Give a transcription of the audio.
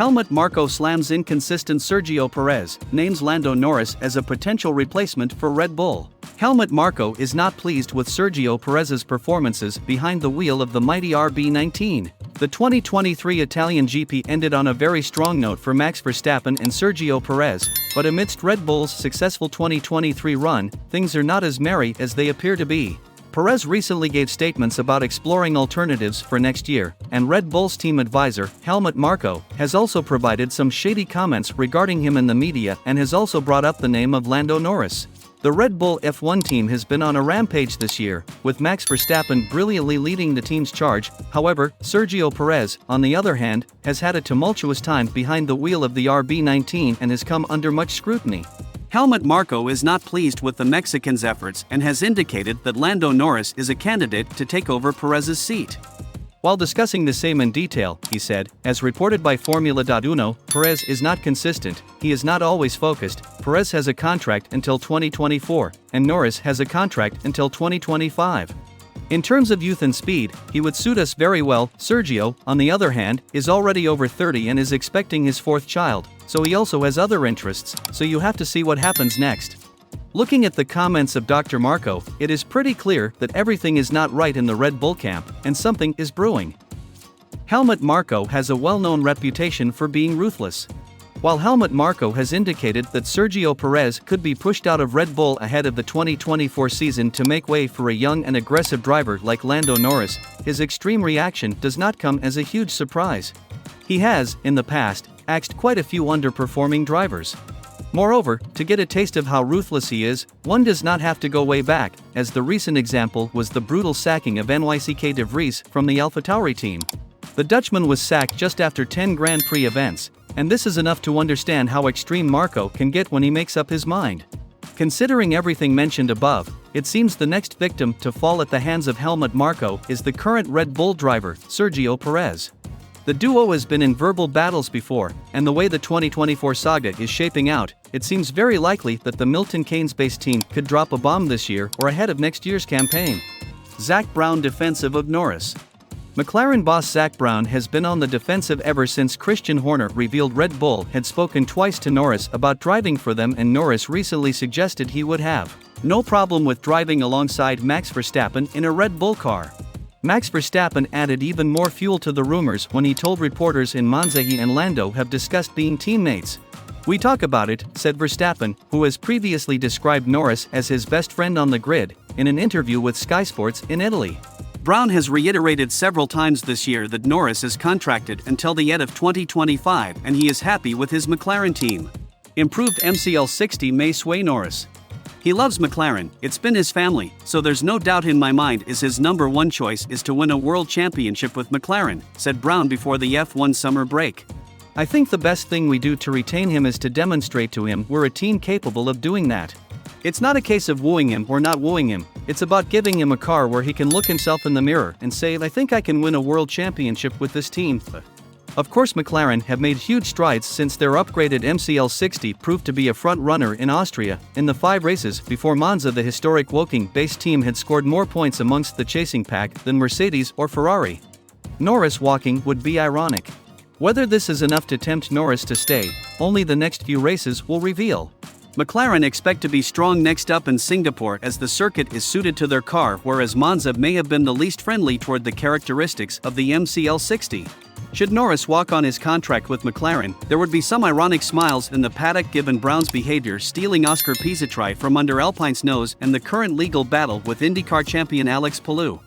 Helmut Marko slams inconsistent Sergio Perez, names Lando Norris as a potential replacement for Red Bull. Helmut Marko is not pleased with Sergio Perez's performances behind the wheel of the mighty RB19. The 2023 Italian GP ended on a very strong note for Max Verstappen and Sergio Perez, but amidst Red Bull's successful 2023 run, things are not as merry as they appear to be. Perez recently gave statements about exploring alternatives for next year, and Red Bull's team advisor, Helmut Marko, has also provided some shady comments regarding him in the media and has also brought up the name of Lando Norris. The Red Bull F1 team has been on a rampage this year, with Max Verstappen brilliantly leading the team's charge. However, Sergio Perez, on the other hand, has had a tumultuous time behind the wheel of the RB19 and has come under much scrutiny. Helmut Marko is not pleased with the Mexican's efforts and has indicated that Lando Norris is a candidate to take over Perez's seat. While discussing the same in detail, he said, as reported by Formula.1, Perez is not consistent, he is not always focused. Perez has a contract until 2024, and Norris has a contract until 2025. In terms of youth and speed, he would suit us very well. Sergio, on the other hand, is already over 30 and is expecting his fourth child, so he also has other interests, so you have to see what happens next. Looking at the comments of Dr. Marko, it is pretty clear that everything is not right in the Red Bull camp, and something is brewing. Helmut Marko has a well-known reputation for being ruthless. While Helmut Marko has indicated that Sergio Perez could be pushed out of Red Bull ahead of the 2024 season to make way for a young and aggressive driver like Lando Norris, his extreme reaction does not come as a huge surprise. He has, in the past, axed quite a few underperforming drivers. Moreover, to get a taste of how ruthless he is, one does not have to go way back, as the recent example was the brutal sacking of NYCK de Vries from the AlphaTauri team. The Dutchman was sacked just after 10 Grand Prix events, and this is enough to understand how extreme Marko can get when he makes up his mind. Considering everything mentioned above, it seems the next victim to fall at the hands of Helmut Marko is the current Red Bull driver, Sergio Perez. The duo has been in verbal battles before, and the way the 2024 saga is shaping out, it seems very likely that the Milton Keynes-based team could drop a bomb this year or ahead of next year's campaign. Zak Brown defensive of Norris. McLaren boss Zak Brown has been on the defensive ever since Christian Horner revealed Red Bull had spoken twice to Norris about driving for them, and Norris recently suggested he would have no problem with driving alongside Max Verstappen in a Red Bull car. Max Verstappen added even more fuel to the rumors when he told reporters in Monza he and Lando have discussed being teammates. "We talk about it," said Verstappen, who has previously described Norris as his best friend on the grid, in an interview with Sky Sports in Italy. Brown has reiterated several times this year that Norris is contracted until the end of 2025 and he is happy with his McLaren team. Improved MCL60 may sway Norris. He loves McLaren, it's been his family, so there's no doubt in my mind is his number one choice is to win a world championship with McLaren, said Brown before the F1 summer break. "I think the best thing we do to retain him is to demonstrate to him we're a team capable of doing that. It's not a case of wooing him or not wooing him, it's about giving him a car where he can look himself in the mirror and say, I think I can win a world championship with this team." Of course, McLaren have made huge strides since their upgraded MCL60 proved to be a front runner in Austria. In the 5 races before Monza, the historic Woking-based team had scored more points amongst the chasing pack than Mercedes or Ferrari. Norris walking would be ironic. Whether this is enough to tempt Norris to stay, only the next few races will reveal. McLaren expect to be strong next up in Singapore as the circuit is suited to their car, whereas Monza may have been the least friendly toward the characteristics of the MCL60. Should Norris walk on his contract with McLaren, there would be some ironic smiles in the paddock given Brown's behavior stealing Oscar Piastri from under Alpine's nose and the current legal battle with IndyCar champion Alex Palou.